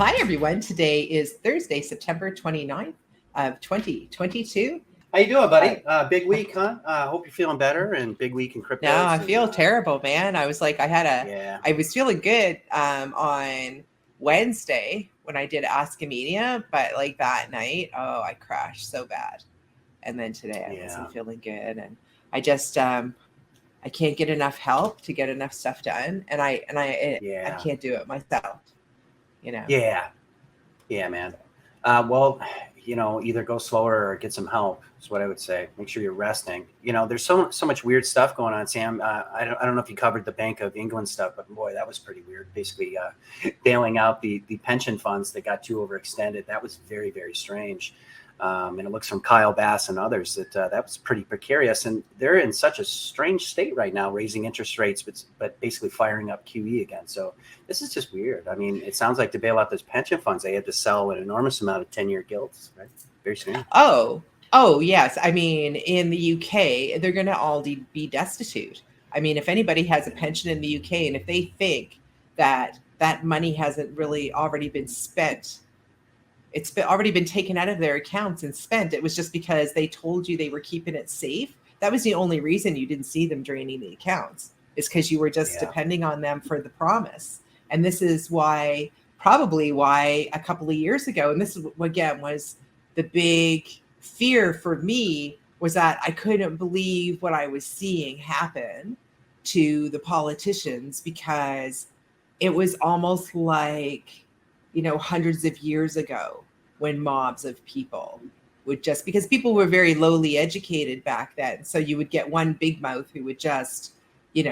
Hi, everyone. Today is Thursday, September 29th of 2022. How you doing, buddy? Big week, huh? Hope you're feeling better. And big week in No, I cryptos. feel terrible, man. I was like, Yeah, I was feeling good on Wednesday when I did Ask a Media, but like that night, oh, I crashed so bad. And then today I yeah, wasn't feeling good. And I can't get enough help to get enough stuff done. I yeah, can't do it myself, you know? yeah, yeah, man. Well, either go slower or get some help. Is what I would say. Make sure you're resting. There's so much weird stuff going on, Sam. I don't know if you covered the Bank of England stuff, but boy, that was pretty weird. Basically, bailing out the pension funds that got too overextended. That was very, very strange. And it looks from Kyle Bass and others that was pretty precarious. And they're in such a strange state right now, raising interest rates, but basically firing up QE again. So this is just weird. I mean, it sounds like to bail out those pension funds, they had to sell an enormous amount of 10-year gilts, right? Very strange. Oh, yes. I mean, in the UK, they're going to all be destitute. I mean, if anybody has a pension in the UK and if they think that that money hasn't really already been spent, already been taken out of their accounts and spent. It was just because they told you they were keeping it safe. That was the only reason you didn't see them draining the accounts, is because you were just depending on them for the promise. And this is probably why a couple of years ago, and this is again was the big fear for me, was that I couldn't believe what I was seeing happen to the politicians, because it was almost like, hundreds of years ago when mobs of people would just, because people were very lowly educated back then. So you would get one big mouth who would just,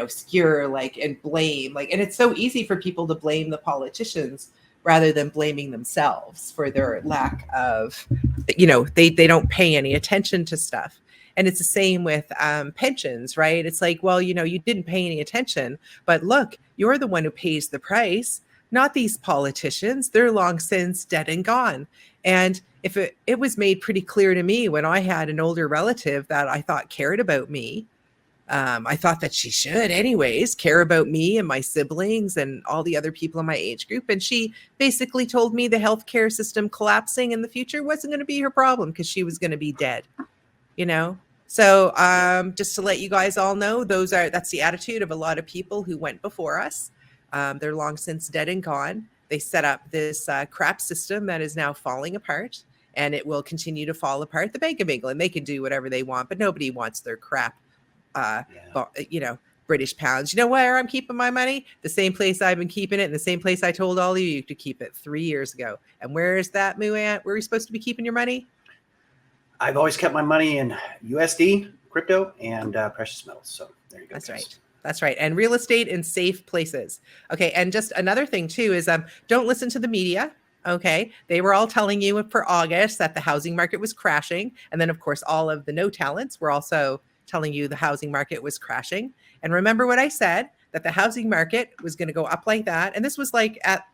skewer and blame, and it's so easy for people to blame the politicians rather than blaming themselves for their lack of, they don't pay any attention to stuff. And it's the same with pensions, right? It's like, well, you didn't pay any attention, but look, you're the one who pays the price, not these politicians. They're long since dead and gone. And if it was made pretty clear to me when I had an older relative that I thought cared about me, I thought that she should anyways care about me and my siblings and all the other people in my age group. And she basically told me the healthcare system collapsing in the future wasn't going to be her problem because she was going to be dead, So just to let you guys all know, that's the attitude of a lot of people who went before us. They're long since dead and gone. They set up this crap system that is now falling apart, and it will continue to fall apart. The Bank of England, they can do whatever they want, but nobody wants their crap, British pounds. You know where I'm keeping my money? The same place I've been keeping it, and the same place I told all of you to keep it 3 years ago. And where is that, MooAnt? Where are you supposed to be keeping your money? I've always kept my money in USD, crypto, and precious metals. So there you go. That's right. That's right. And real estate in safe places. Okay. And just another thing too is don't listen to the media. Okay. They were all telling you for August that the housing market was crashing. And then of course, all of the no talents were also telling you the housing market was crashing. And remember what I said, that the housing market was going to go up like that. And this was like at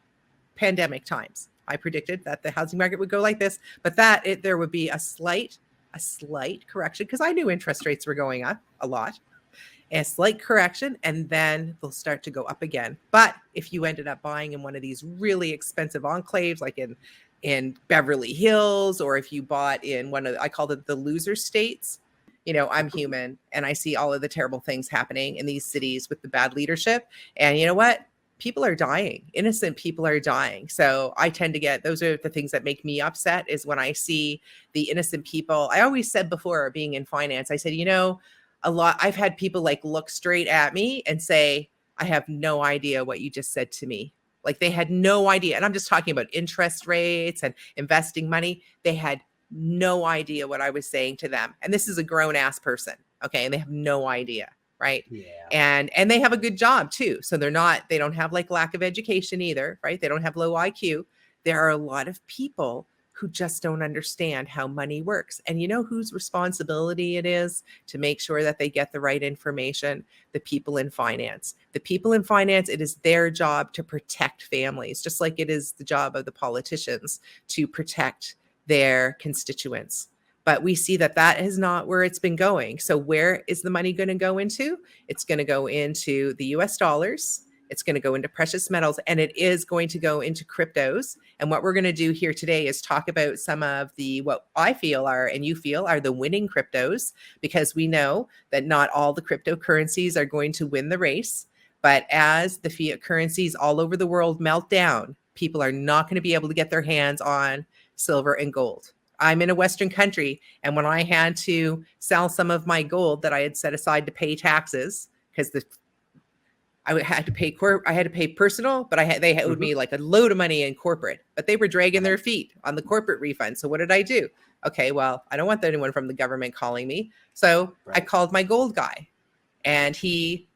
pandemic times. I predicted that the housing market would go like this, but there would be a slight correction, because I knew interest rates were going up a lot. A slight correction, and then they'll start to go up again. But if you ended up buying in one of these really expensive enclaves, like in Beverly Hills, or if you bought in one of, I call it the loser states, I'm human and I see all of the terrible things happening in these cities with the bad leadership. And you know what? People are dying. Innocent people are dying. So I tend to get, those are the things that make me upset, is when I see the innocent people. I always said before, being in finance, I said, I've had people look straight at me and say, I have no idea what you just said to me. Like they had no idea. And I'm just talking about interest rates and investing money. They had no idea what I was saying to them. And this is a grown ass person. Okay. And they have no idea. Right. Yeah. And they have a good job too. So they don't have lack of education either. Right. They don't have low IQ. There are a lot of people who just don't understand how money works. And you know whose responsibility it is to make sure that they get the right information? The people in finance. The people in finance, it is their job to protect families, just like it is the job of the politicians to protect their constituents. But we see that is not where it's been going. So where is the money going to go into? It's going to go into the US dollars It's going to go into precious metals, and it is going to go into cryptos. And what we're going to do here today is talk about some of the, what I feel are, and you feel are, the winning cryptos, because we know that not all the cryptocurrencies are going to win the race. But as the fiat currencies all over the world melt down, people are not going to be able to get their hands on silver and gold. I'm in a Western country, and when I had to sell some of my gold that I had set aside to pay taxes, because I had to pay personal, but they owed me like a load of money in corporate, but they were dragging their feet on the corporate refund. So what did I do? Okay, well, I don't want anyone from the government calling me. So I called my gold guy, and he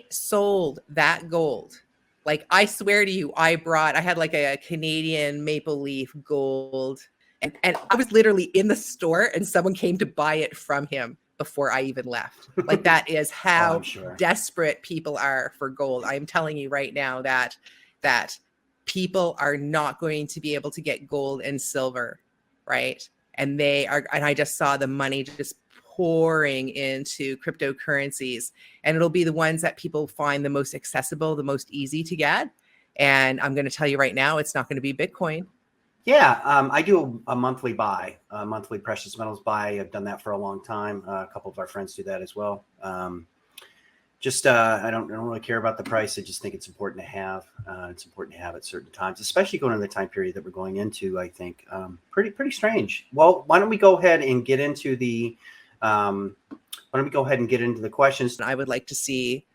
sold that gold. Like, I swear to you, I had like a Canadian maple leaf gold, and I was literally in the store and someone came to buy it from him before I even left. Like, that is how desperate people are for gold. I'm telling you right now that people are not going to be able to get gold and silver, right? And I just saw the money just pouring into cryptocurrencies, and it'll be the ones that people find the most accessible, the most easy to get. And I'm going to tell you right now, it's not going to be Bitcoin. Yeah, I do a monthly buy, a monthly precious metals buy. I've done that for a long time. A couple of our friends do that as well. I don't really care about the price. I just think it's important to have. It's important to have at certain times, especially going into the time period that we're going into. I think pretty strange. Well, why don't we go ahead and get into the questions? I would like to see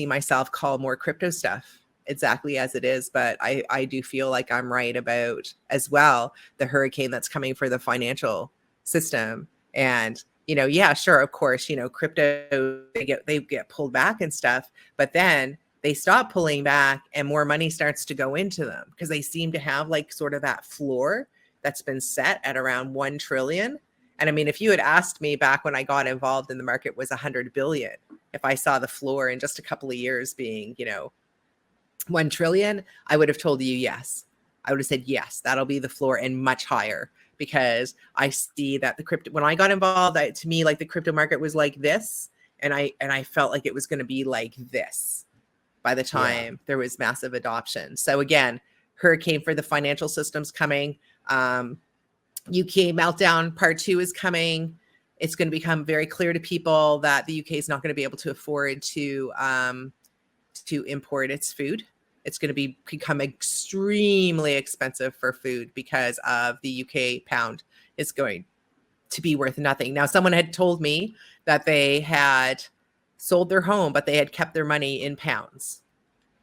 myself call more crypto stuff exactly as it is, but I do feel like I'm right about as well the hurricane that's coming for the financial system. And yeah, sure, of course, crypto, they get pulled back and stuff, but then they stop pulling back and more money starts to go into them, because they seem to have like sort of that floor that's been set at around 1 trillion. And I mean, if you had asked me back when I got involved in the market was 100 billion, if I saw the floor in just a couple of years being 1 trillion, I would have told you yes. I would have said yes, that'll be the floor, and much higher, because I see that when I got involved, to me, like, the crypto market was like this, and I felt like it was going to be like this by the time there was massive adoption. So again, hurricane for the financial system's coming. UK meltdown part 2 is coming. It's going to become very clear to people that the UK is not going to be able to afford to import its food. It's going to become extremely expensive for food because of the UK pound is going to be worth nothing. Now, someone had told me that they had sold their home, but they had kept their money in pounds.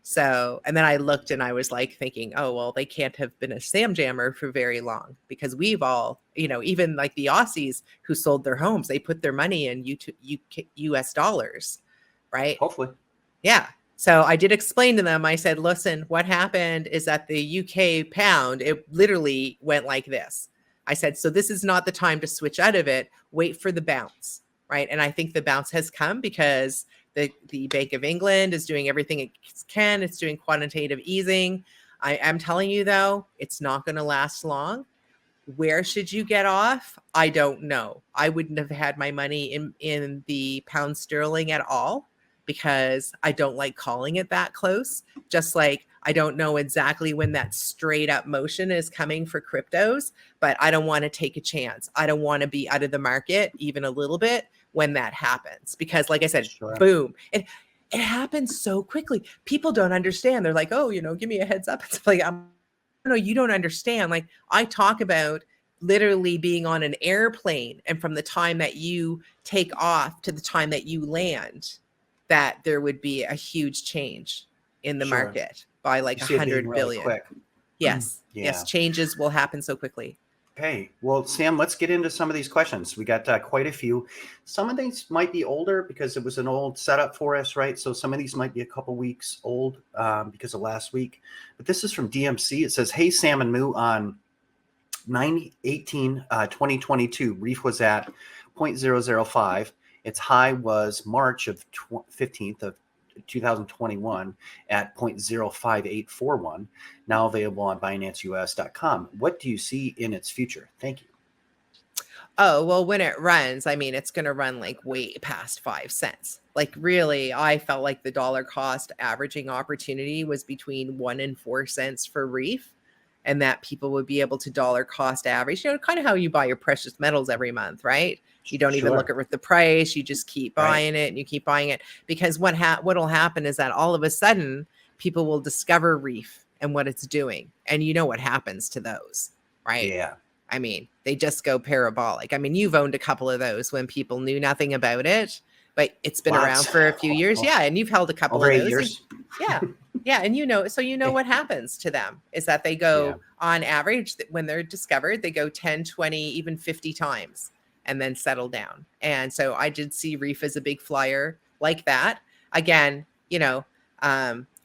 So, and then I looked and I was like thinking, oh, well, they can't have been a Sam Jammer for very long, because we've all, even like the Aussies who sold their homes, they put their money in US dollars, right? Hopefully. Yeah. So I did explain to them, I said, listen, what happened is that the UK pound, it literally went like this. I said, so this is not the time to switch out of it. Wait for the bounce, right? And I think the bounce has come because the Bank of England is doing everything it can. It's doing quantitative easing. I am telling you, though, it's not going to last long. Where should you get off? I don't know. I wouldn't have had my money in the pound sterling at all, because I don't like calling it that close. Just like I don't know exactly when that straight up motion is coming for cryptos, but I don't want to take a chance. I don't want to be out of the market even a little bit when that happens, because like I said, boom, it happens so quickly. People don't understand. They're like, oh, give me a heads up. It's like, no, you don't understand. Like, I talk about literally being on an airplane, and from the time that you take off to the time that you land, that there would be a huge change in the market by like 100 billion. Quick. Yes. Yes. Changes will happen so quickly. Okay. Well, Sam, let's get into some of these questions. We got quite a few. Some of these might be older because it was an old setup for us, right? So some of these might be a couple weeks old because of last week. But this is from DMC. It says, hey, Sam and Moo, on 9/18/2022, Reef was at 0.005. Its high was March of 15th of 2021 at 0.05841, now available on BinanceUS.com. What do you see in its future? Thank you. Oh, well, when it runs, I mean, it's going to run like way past 5 cents. Like, really, I felt like the dollar cost averaging opportunity was between 1 and 4 cents for Reef, and that people would be able to dollar cost average, kind of how you buy your precious metals every month, right? You don't even look Sure. at the price. You just keep Right. buying it and you keep buying it, because what'll happen is that all of a sudden people will discover Reef and what it's doing. And you know what happens to those, right? Yeah. I mean, they just go parabolic. I mean, you've owned a couple of those when people knew nothing about it, but it's been around Lots. for a few years. Yeah. And you've held a couple Over of eight those. years. Yeah. Yeah. And so what happens to them is that they Yeah. go on average, when they're discovered, they go 10, 20, even 50 times and then settle down. And so I did see Reef as a big flyer like that. Again,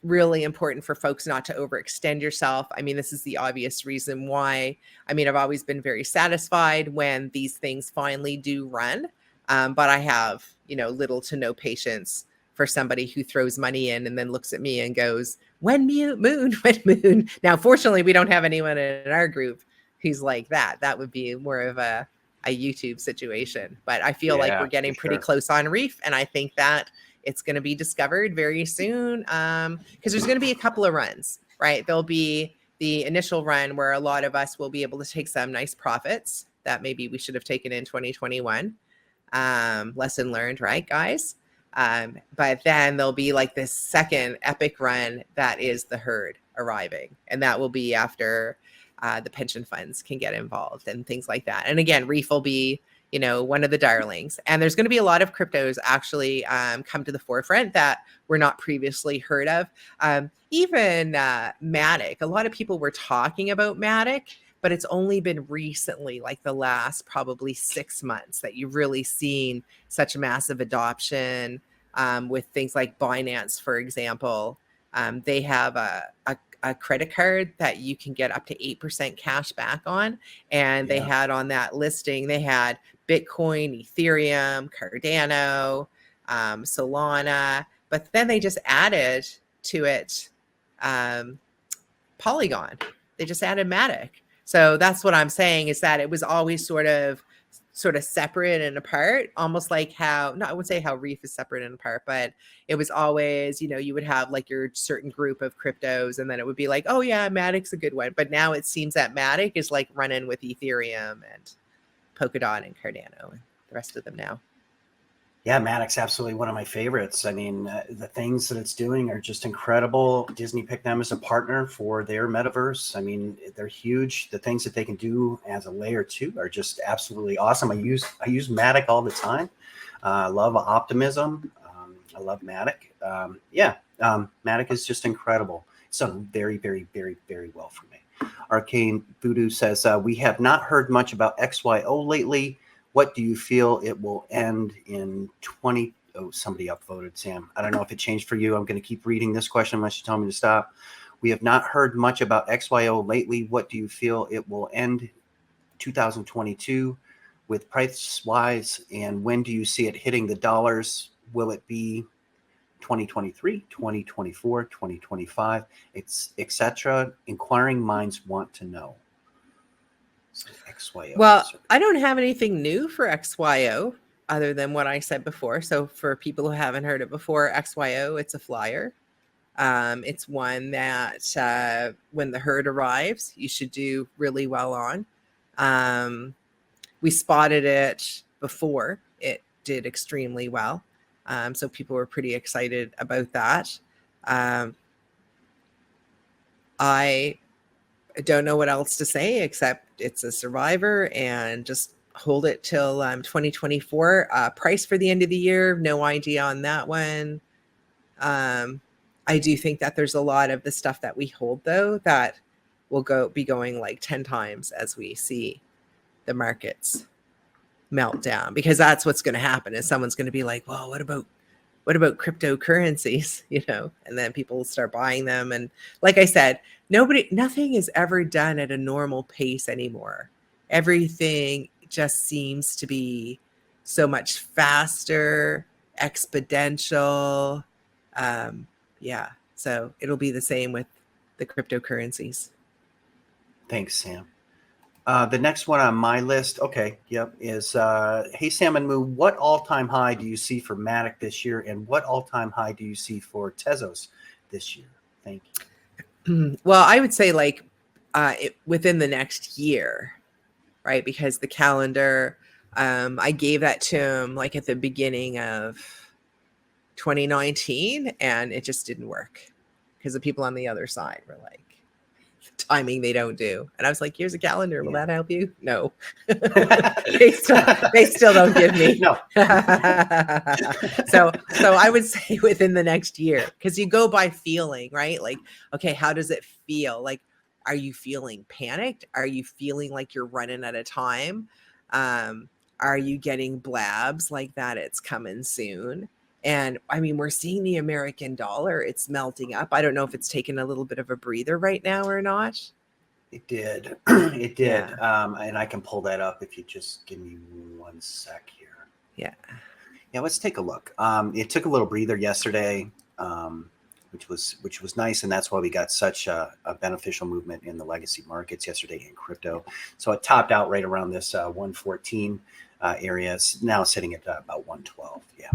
really important for folks not to overextend yourself. I mean, this is the obvious reason why. I mean, I've always been very satisfied when these things finally do run. But I have, little to no patience for somebody who throws money in and then looks at me and goes, when moon, when moon. Now, fortunately, we don't have anyone in our group who's like that. That would be more of a YouTube situation. But I feel like we're Yeah, for getting pretty sure. close on Reef. And I think that it's going to be discovered very soon, because there's going to be a couple of runs, right? There'll be the initial run where a lot of us will be able to take some nice profits that maybe we should have taken in 2021. Lesson learned, right, guys? But then there'll be like this second epic run that is the herd arriving. And that will be after the pension funds can get involved and things like that. And again, Reef will be, one of the darlings. And there's going to be a lot of cryptos actually come to the forefront that were not previously heard of. Even Matic, a lot of people were talking about Matic, but it's only been recently, like the last probably 6 months, that you've really seen such massive adoption with things like Binance, for example. They have a credit card that you can get up to 8% cash back on. And they had on that listing, they had Bitcoin, Ethereum, Cardano, Solana, but then they just added to it Polygon. They just added Matic. So that's what I'm saying, is that it was always sort of separate and apart, almost like how, no, I wouldn't say how Reef is separate and apart, but it was always, you would have like your certain group of cryptos, and then it would be like, oh yeah, Matic's a good one. But now it seems that Matic is like running with Ethereum and Polkadot and Cardano and the rest of them now. Yeah, Matic's absolutely one of my favorites. I mean, the things that it's doing are just incredible. Disney picked them as a partner for their metaverse. I mean, they're huge. The things that they can do as a layer 2 are just absolutely awesome. I use Matic all the time. I love Optimism. I love Matic. Matic is just incredible. It's done very, very, very, very well for me. Arcane Voodoo says, we have not heard much about XYO lately. What do you feel it will end in 20? Oh, somebody upvoted, Sam. I don't know if it changed for you. I'm going to keep reading this question unless you tell me to stop. We have not heard much about XYO lately. What do you feel it will end 2022 with price-wise? And when do you see it hitting the dollars? Will it be 2023, 2024, 2025, etc.? Inquiring minds want to know. XYO. Well, I don't have anything new for XYO other than what I said before. So for people who haven't heard it before, XYO, it's a flyer. It's one that when the herd arrives, you should do really well on. We spotted it before it did extremely well. So people were pretty excited about that. I don't know what else to say except it's a survivor, and just hold it till 2024. Price for the end of the year, no idea on that one. I do think that there's a lot of the stuff that we hold, though, that will be going like 10 times as we see the markets melt down, because that's what's going to happen. Is someone's going to be like, well, what about cryptocurrencies, and then people will start buying them. And like I said, nothing is ever done at a normal pace anymore. Everything just seems to be so much faster, exponential. So it'll be the same with the cryptocurrencies. Thanks, Sam. The next one on my list, okay, yep, is hey Sam and Moo, what all-time high do you see for Matic this year, and what all-time high do you see for Tezos this year? Thank you. Well, I would say like within the next year, right? Because the calendar, I gave that to him like at the beginning of 2019, and it just didn't work because the people on the other side were like, timing they don't do. And I was like, here's a calendar. Will that help you? No. they still don't give me. No. So I would say within the next year, because you go by feeling, right? Like, okay, how does it feel? Like, are you feeling panicked? Are you feeling like you're running out of time? Are you getting blabs like that it's coming soon? And I mean, we're seeing the American dollar, it's melting up. I don't know if it's taken a little bit of a breather right now or not. It did. It did. Yeah. And I can pull that up if you just give me 1 sec here. Yeah. Yeah, let's take a look. It took a little breather yesterday, which was nice, and that's why we got such a beneficial movement in the legacy markets yesterday in crypto. So it topped out right around this 114 area. It's now sitting at about 112. Yeah.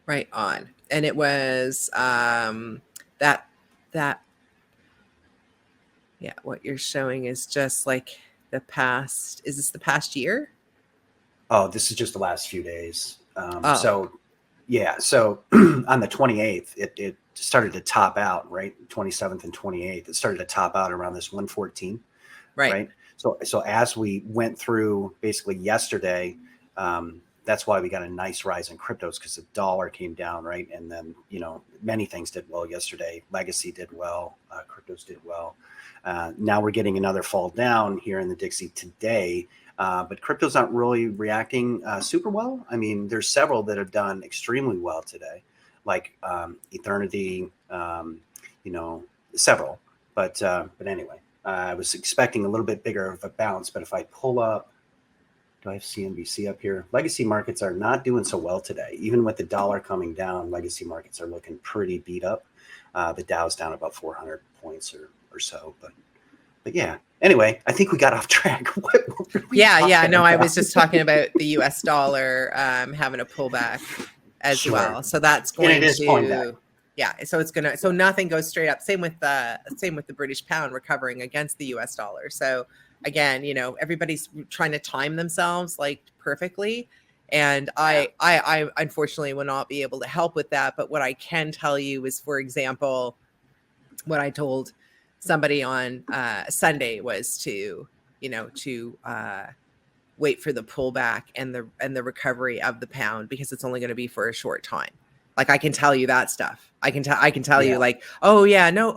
Right on. And it was that yeah, what you're showing is just like the past. Is this the past year? Oh, this is just the last few days. Oh. So yeah, so on the 28th, it started to top out, right? 27th and 28th, it started to top out around this 114, right? So as we went through basically yesterday, that's why we got a nice rise in cryptos, because the dollar came down, right? And then, many things did well yesterday. Legacy did well, cryptos did well. Now we're getting another fall down here in the Dixie today. But crypto's not really reacting super well. I mean, there's several that have done extremely well today, like Eternity, several. But anyway, I was expecting a little bit bigger of a bounce. But if I pull up, do I have CNBC up here? Legacy markets are not doing so well today. Even with the dollar coming down, legacy markets are looking pretty beat up. The Dow's down about 400 points or so, but yeah. Anyway, I think we got off track. What were we talking about? I was just talking about the US dollar having a pullback as well. So that's going to, so it's going to, so nothing goes straight up. Same with the British pound recovering against the US dollar. So again, everybody's trying to time themselves like perfectly. And I unfortunately will not be able to help with that. But what I can tell you is, for example, what I told somebody on Sunday was to wait for the pullback and the recovery of the pound, because it's only going to be for a short time. Like, I can tell you that stuff. I can tell you like, oh yeah, no,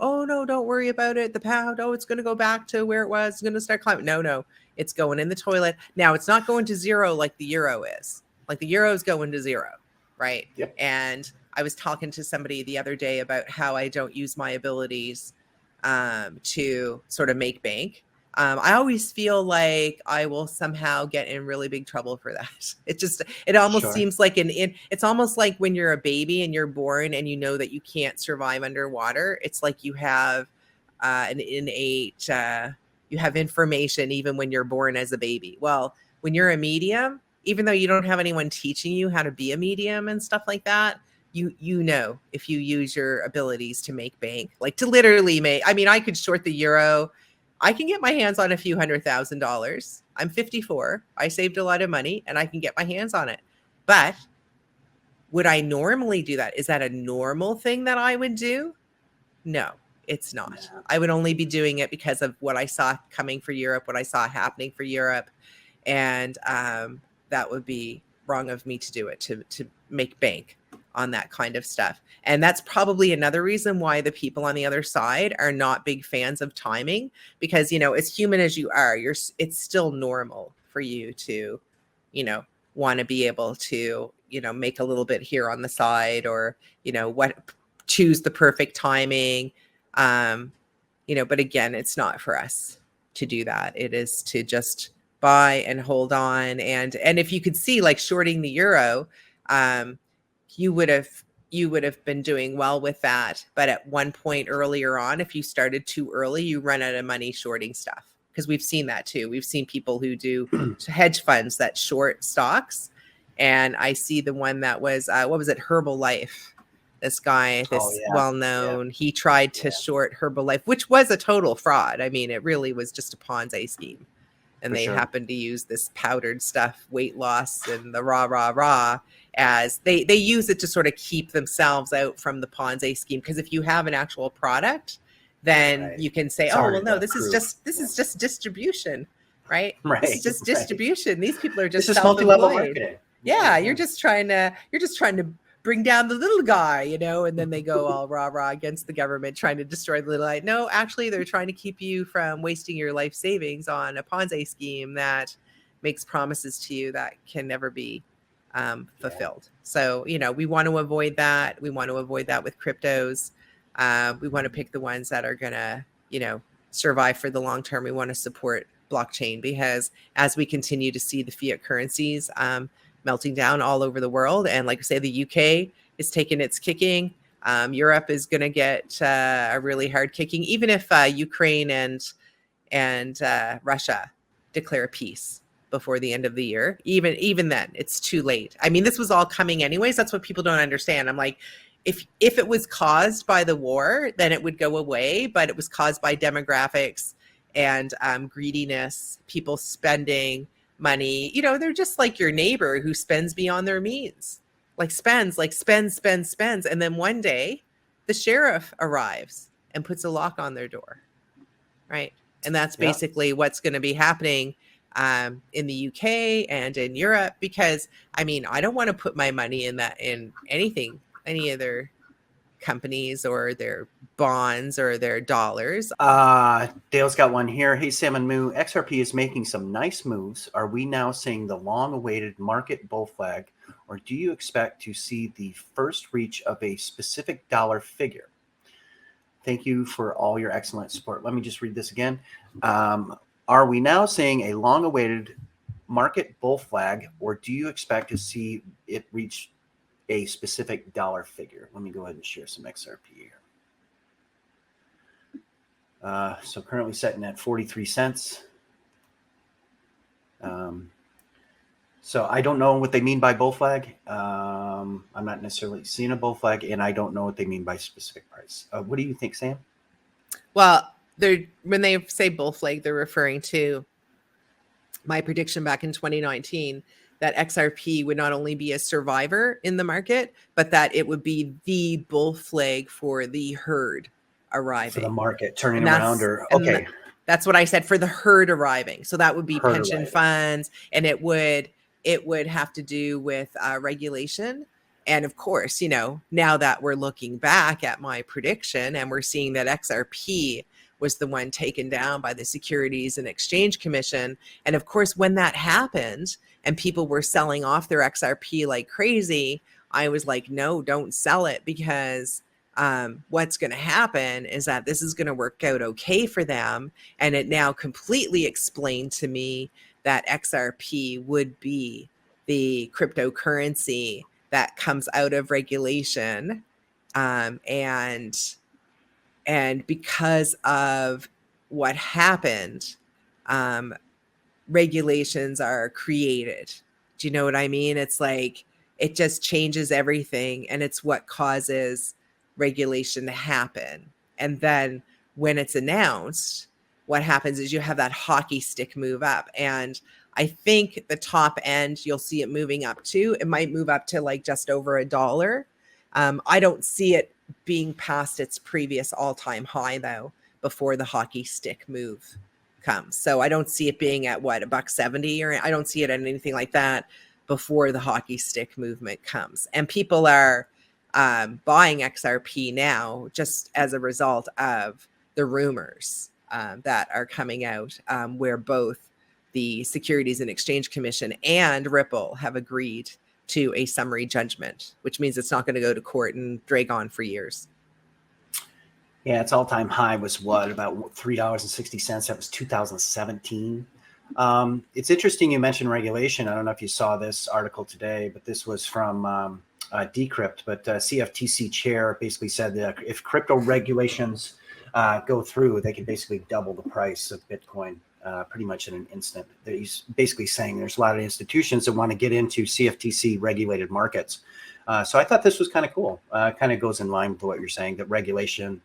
don't worry about it. The pound, it's going to go back to where it was. It's going to start climbing. No, it's going in the toilet. Now it's not going to zero like the euro is. Like, the euro is going to zero, right? Yep. And I was talking to somebody the other day about how I don't use my abilities to sort of make bank. I always feel like I will somehow get in really big trouble for that. It almost seems like it's almost like when you're a baby and you're born and you know that you can't survive underwater. It's like you have an innate, you have information even when you're born as a baby. Well, when you're a medium, even though you don't have anyone teaching you how to be a medium and stuff like that, you know, if you use your abilities to make bank, like to literally make, I mean, I could short the euro. I can get my hands on a few $100,000. I'm 54. I saved a lot of money and I can get my hands on it. But would I normally do that? Is that a normal thing that I would do? No, it's not. No. I would only be doing it because of what I saw coming for Europe, what I saw happening for Europe. And that would be wrong of me to do it, to make bank on that kind of stuff. And that's probably another reason why the people on the other side are not big fans of timing, because, as human as you are, it's still normal for you to, want to be able to, make a little bit here on the side, or, choose the perfect timing. But again, it's not for us to do that. It is to just buy and hold on. And if you could see, like, shorting the euro, you would have been doing well with that. But at one point earlier on, if you started too early, you run out of money shorting stuff. because we've seen that too. We've seen people who do hedge funds that short stocks. And I see the one that was, what was it? Herbalife. This guy, this well-known, he tried to short Herbalife, which was a total fraud. I mean, it really was just a Ponzi scheme. And they happened to use this powdered stuff, weight loss and the rah, as they use it to sort of keep themselves out from the Ponzi scheme. Because if you have an actual product, then you can say, oh, well, no, this is just distribution, right? This is just distribution. These people are just this is multi-level marketing. Yeah, you're just trying to bring down the little guy, you know, and then they go all rah against the government trying to destroy the little guy. No, actually, they're trying to keep you from wasting your life savings on a Ponzi scheme that makes promises to you that can never be fulfilled. So, you know, we want to avoid that. We want to avoid that with cryptos. We want to pick the ones that are going to, you know, survive for the long term. We want to support blockchain because as we continue to see the fiat currencies melting down all over the world. And like I say, the UK is taking its kicking. Europe is going to get a really hard kicking, even if Ukraine and Russia declare peace before the end of the year. Even then, it's too late. I mean, this was all coming anyways. That's what people don't understand. I'm like, if it was caused by the war, then it would go away. But it was caused by demographics and greediness, people spending money. You know, they're just like your neighbor who spends beyond their means, spends. And then one day the sheriff arrives and puts a lock on their door. Right. And that's basically what's going to be happening in the UK and in Europe, because I mean, I don't want to put my money in anything, any of their companies or their bonds or their dollars. Dale's got one here. Hey, Sam and Moo, XRP is making some nice moves. Are we now seeing the long-awaited market bull flag, or do you expect to see the first reach of a specific dollar figure? Thank you for all your excellent support. Let me just read this again. Are we now seeing a long-awaited market bull flag, or do you expect to see it reach a specific dollar figure? Let me go ahead and share some XRP here. So currently setting at 43 cents. So I don't know what they mean by bull flag. I'm not necessarily seeing a bull flag, and I don't know what they mean by specific price. What do you think, Sam? Well, when they say bull flag, they're referring to my prediction back in 2019 that XRP would not only be a survivor in the market, but that it would be the bull flag for the herd arriving. For the market turning around, that's what I said, for the herd arriving. So that would be pension funds, and it would have to do with regulation. And of course, you know, now that we're looking back at my prediction and we're seeing that XRP was the one taken down by the Securities and Exchange Commission. And of course, when that happened and people were selling off their XRP like crazy, I was like, no, don't sell it, because what's going to happen is that this is going to work out okay for them. And it now completely explained to me that XRP would be the cryptocurrency that comes out of regulation. And because of what happened, regulations are created. Do you know what I mean? It's like, it just changes everything, and it's what causes regulation to happen. And then when it's announced, what happens is you have that hockey stick move up. And I think the top end, you'll see it moving up to, it might move up to like just over $1. I don't see it being past its previous all-time high though, before the hockey stick move comes. So I don't see it being at what, $1.70, or I don't see it at anything like that before the hockey stick movement comes. And people are buying XRP now just as a result of the rumors that are coming out, where both the Securities and Exchange Commission and Ripple have agreed to a summary judgment, which means it's not going to go to court and drag on for years. Yeah, its all-time high was what, about $3.60. That was 2017. It's interesting you mentioned regulation. I don't know if you saw this article today, but this was from Decrypt. But CFTC chair basically said that if crypto regulations go through, they could basically double the price of Bitcoin pretty much in an instant. He's basically saying there's a lot of institutions that want to get into CFTC regulated markets. So I thought this was kind of cool. Kind of goes in line with what you're saying, that regulation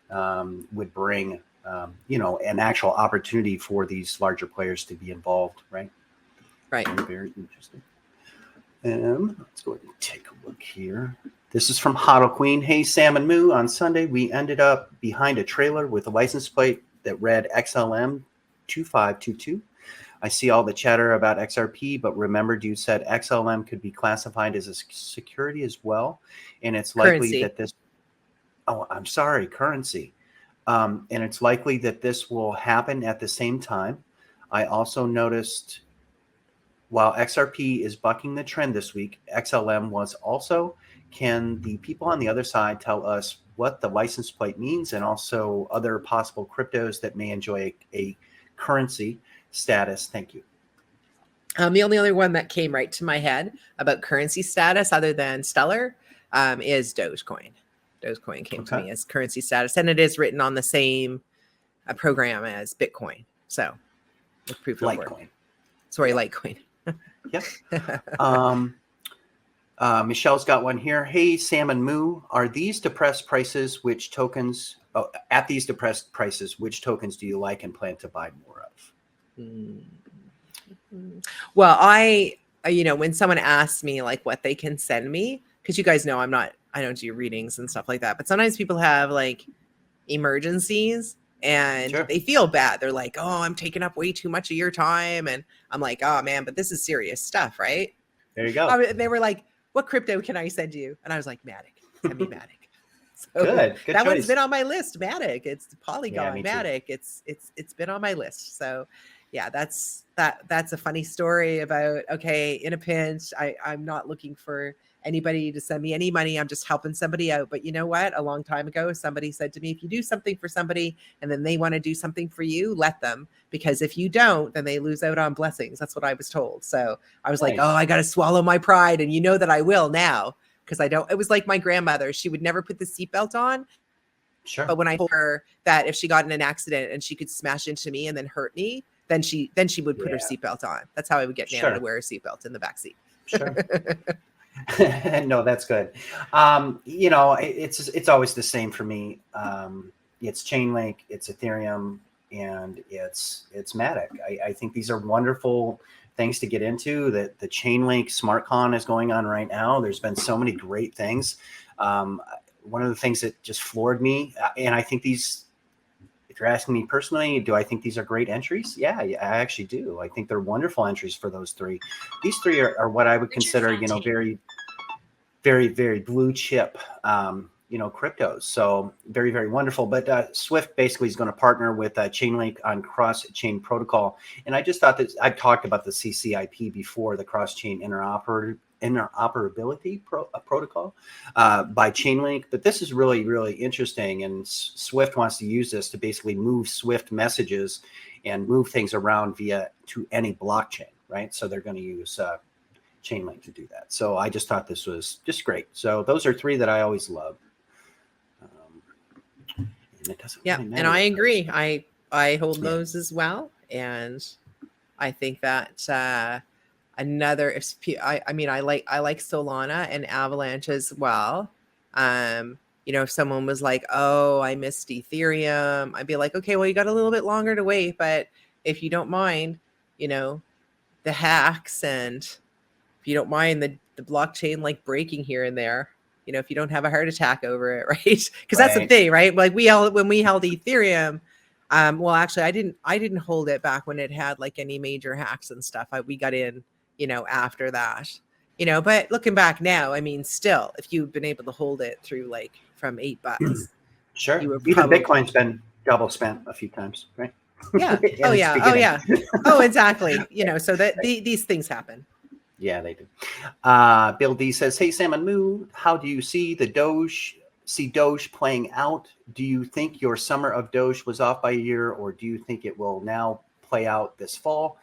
would bring, an actual opportunity for these larger players to be involved, right? Right. Very interesting. Let's go ahead and take a look here. This is from Hodl Queen. Hey, Sam and Moo. On Sunday, we ended up behind a trailer with a license plate that read XLM 2522. I see all the chatter about XRP, but remembered you said XLM could be classified as a security as well. And it's likely that this, currency. And it's likely that this will happen at the same time. I also noticed while XRP is bucking the trend this week, XLM was also. Can the people on the other side tell us what the license plate means and also other possible cryptos that may enjoy a currency status? Thank you. The only other one that came right to my head about currency status other than Stellar is Dogecoin. Dogecoin came to me as currency status, and it is written on the same program as Bitcoin. So proof of work. Litecoin. Sorry, Litecoin. Yep. Michelle's got one here. Hey, Sam and Moo, are these depressed prices, at these depressed prices, which tokens do you like and plan to buy more of? Well, when someone asks me like what they can send me, because you guys know I don't do readings and stuff like that, but sometimes people have like emergencies and they feel bad. They're like, oh, I'm taking up way too much of your time. And I'm like, oh man, but this is serious stuff, right? There you go. They were like, what crypto can I send you? And I was like, Matic. Send me Matic. So good that choice. one's been on my list. Matic. It's Polygon. Matic. It's been on my list. So yeah, that's a funny story about, okay, in a pinch, I'm not looking for anybody to send me any money. I'm just helping somebody out. But you know what? A long time ago, somebody said to me, if you do something for somebody and then they want to do something for you, let them, because if you don't, then they lose out on blessings. That's what I was told. So I was like, oh, I got to swallow my pride. And you know that I will now, because it was like my grandmother. She would never put the seatbelt on. Sure. But when I told her that if she got in an accident and she could smash into me and then hurt me, then she would put her seatbelt on. That's how I would get Nana to wear a seatbelt in the backseat. Sure. No, that's good. It's always the same for me. It's Chainlink, it's Ethereum, and it's Matic. I think these are wonderful things to get into. That the Chainlink SmartCon is going on right now. There's been so many great things. One of the things that just floored me, and I think these, if you're asking me personally, do I think these are great entries? Yeah, I actually do. I think they're wonderful entries for those three. These three are what I would consider, very, very, very blue chip, cryptos. So very, very wonderful. But Swift basically is going to partner with Chainlink on cross-chain protocol. And I just thought that I've talked about the CCIP before, the cross-chain interoperability protocol by Chainlink. But this is really, really interesting. And Swift wants to use this to basically move Swift messages and move things around to any blockchain, right? So they're going to use Chainlink to do that. So I just thought this was just great. So those are three that I always love. And it doesn't really matter. And I agree. I hold those as well. And I think that I like Solana and Avalanche as well. If someone was like, oh, I missed Ethereum, I'd be like, okay, well, you got a little bit longer to wait. But if you don't mind, the hacks, and if you don't mind the blockchain like breaking here and there, if you don't have a heart attack over it, right? Because that's the thing, right? Like when we held Ethereum, well, actually, I didn't hold it back when it had like any major hacks and stuff. We got in, after that, but looking back now, I mean, still, if you've been able to hold it through like from $8, sure. Even Bitcoin's been double spent a few times, right? Yeah. Oh yeah. Oh, exactly. So that these things happen. Yeah, they do. Bill D says, hey, Sam and Moo, how do you see Doge playing out? Do you think your summer of Doge was off by a year, or do you think it will now play out this fall?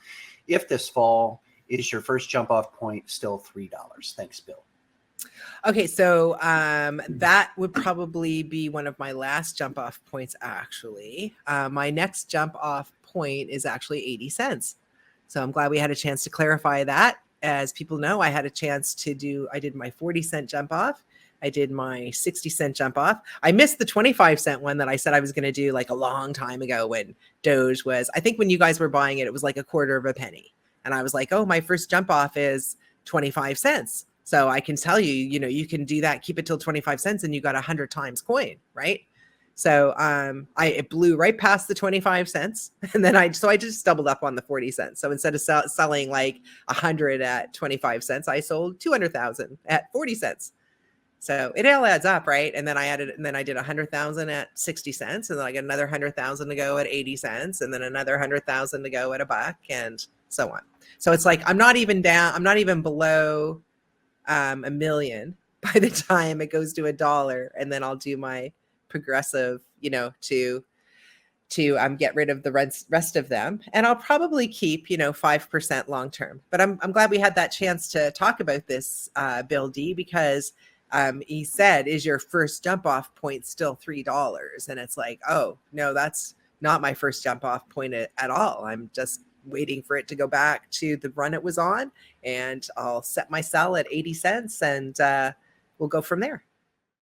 If this fall, is your first jump off point still $3? Thanks, Bill. Okay, so that would probably be one of my last jump off points, actually. My next jump off point is actually 80 cents. So I'm glad we had a chance to clarify that. As people know, I had a chance to I did my 40-cent jump off. I did my 60-cent jump off. I missed the 25-cent one that I said I was going to do like a long time ago when Doge was, I think when you guys were buying it, it was like a quarter of a penny. And I was like, oh, my first jump off is 25 cents. So I can tell you, you can do that, keep it till 25 cents and you got 100 times coin, right? So it blew right past the 25 cents. And then I just doubled up on the 40 cents. So instead of selling like 100 at 25 cents, I sold 200,000 at 40 cents. So it all adds up, right? And then I did 100,000 at 60 cents. And then I got another 100,000 to go at 80 cents. And then another 100,000 to go at $1 and so on. So it's like, I'm not even below a million by the time it goes to $1, and then I'll do my progressive, to get rid of the rest of them, and I'll probably keep 5% long term. But I'm glad we had that chance to talk about this, Bill D, because he said, "Is your first jump off point still $3?" And it's like, oh no, that's not my first jump off point at all. I'm just waiting for it to go back to the run it was on, and I'll set my sell at 80 cents and we'll go from there.